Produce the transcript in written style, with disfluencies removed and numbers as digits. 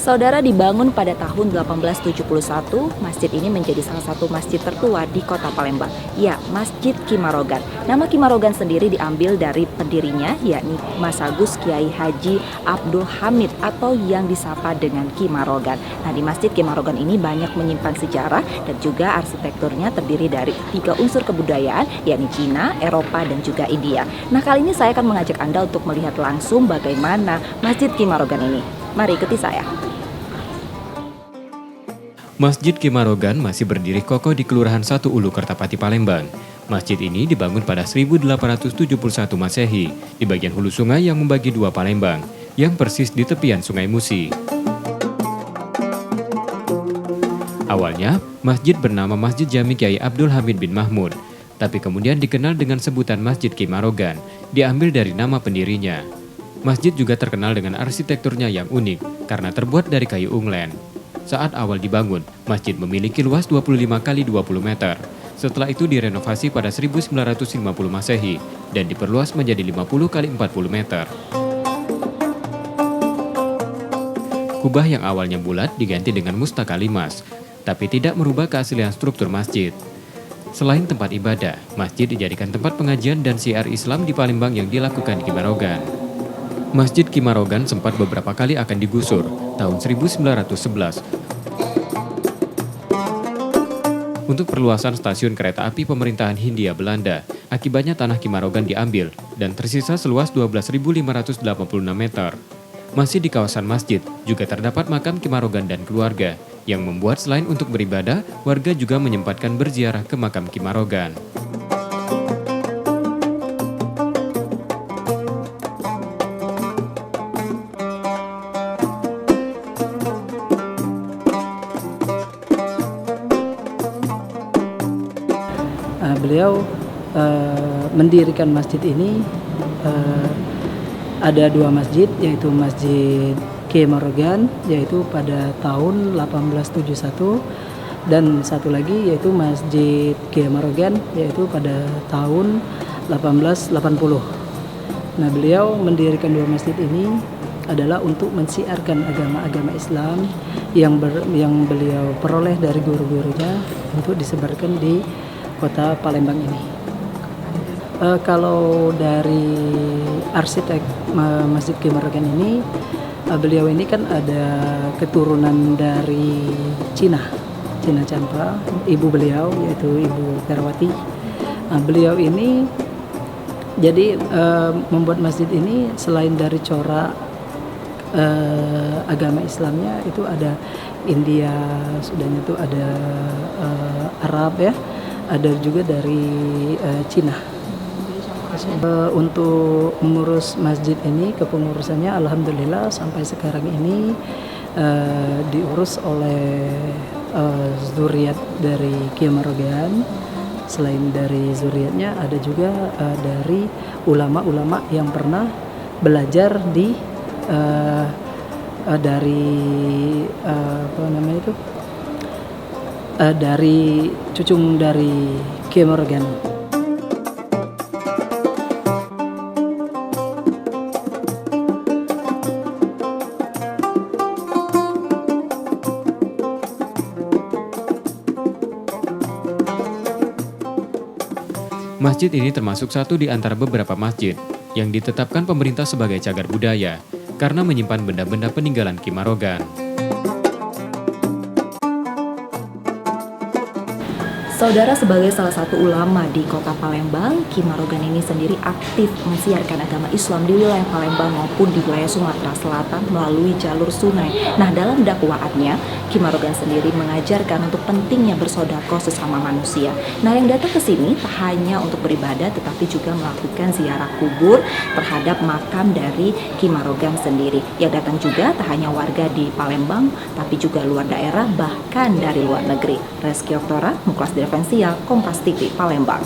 Saudara, dibangun pada tahun 1871, masjid ini menjadi salah satu masjid tertua di kota Palembang. Ya, Masjid Kimarogan. Nama Kimarogan sendiri diambil dari pendirinya, yakni Mas Agus Kiai Haji Abdul Hamid atau yang disapa dengan Kimarogan. Nah, di Masjid Kimarogan ini banyak menyimpan sejarah dan juga arsitekturnya terdiri dari 3 unsur kebudayaan, yakni Cina, Eropa, dan juga India. Nah, kali ini saya akan mengajak Anda untuk melihat langsung bagaimana Masjid Kimarogan ini. Mari ikuti saya. Masjid Kimarogan masih berdiri kokoh di Kelurahan 1 Ulu Kertapati, Palembang. Masjid ini dibangun pada 1871 Masehi di bagian hulu sungai yang membagi 2 Palembang, yang persis di tepian Sungai Musi. Awalnya, masjid bernama Masjid Jami Kiai Abdul Hamid bin Mahmud, tapi kemudian dikenal dengan sebutan Masjid Kimarogan, diambil dari nama pendirinya. Masjid juga terkenal dengan arsitekturnya yang unik karena terbuat dari kayu unglen. Saat awal dibangun, masjid memiliki luas 25 x 20 meter. Setelah itu direnovasi pada 1950 Masehi dan diperluas menjadi 50 x 40 meter. Kubah yang awalnya bulat diganti dengan mustaka limas, tapi tidak merubah keaslian struktur masjid. Selain tempat ibadah, masjid dijadikan tempat pengajian dan syiar Islam di Palembang yang dilakukan di Kimarogan. Masjid Kimarogan sempat beberapa kali akan digusur tahun 1911 untuk perluasan stasiun kereta api pemerintahan Hindia Belanda. Akibatnya tanah Kimarogan diambil dan tersisa seluas 12.586 meter. Masih di kawasan masjid juga terdapat makam Kimarogan dan keluarga yang membuat selain untuk beribadah, warga juga menyempatkan berziarah ke makam Kimarogan. Beliau mendirikan masjid ini, ada 2 masjid, yaitu Masjid Kimarogan yaitu pada tahun 1871 dan satu lagi yaitu Masjid Kimarogan yaitu pada tahun 1880. Nah, beliau mendirikan 2 masjid ini adalah untuk mensiarkan agama-agama Islam yang beliau peroleh dari guru-gurunya untuk disebarkan di kota Palembang ini. Kalau dari arsitek Masjid Kimarogan ini, beliau ini kan ada keturunan dari Cina Canpa, ibu beliau yaitu Ibu Perawati. Beliau ini jadi membuat masjid ini selain dari corak agama Islamnya itu ada India, sudahnya itu ada Arab ya, ada juga dari Cina. Untuk mengurus masjid ini, kepengurusannya alhamdulillah sampai sekarang ini diurus oleh zuriat dari Kimarogan. Selain dari zuriatnya ada juga dari ulama-ulama yang pernah belajar di dari cucung dari Kimarogan. Masjid ini termasuk satu di antara beberapa masjid yang ditetapkan pemerintah sebagai cagar budaya karena menyimpan benda-benda peninggalan Kimarogan. Saudara, sebagai salah satu ulama di kota Palembang, Ki Marogan ini sendiri aktif mensiarkan agama Islam di wilayah Palembang maupun di wilayah Sumatera Selatan melalui jalur sungai. Nah, dalam dakwaannya, Ki Marogan sendiri mengajarkan untuk pentingnya bersedekah sesama manusia. Nah, yang datang ke sini tak hanya untuk beribadah tetapi juga melakukan ziarah kubur terhadap makam dari Ki Marogan sendiri. Yang datang juga tak hanya warga di Palembang tapi juga luar daerah bahkan dari luar negeri. Reski Oktora, Muklas Defensial, Kompas TV, Palembang.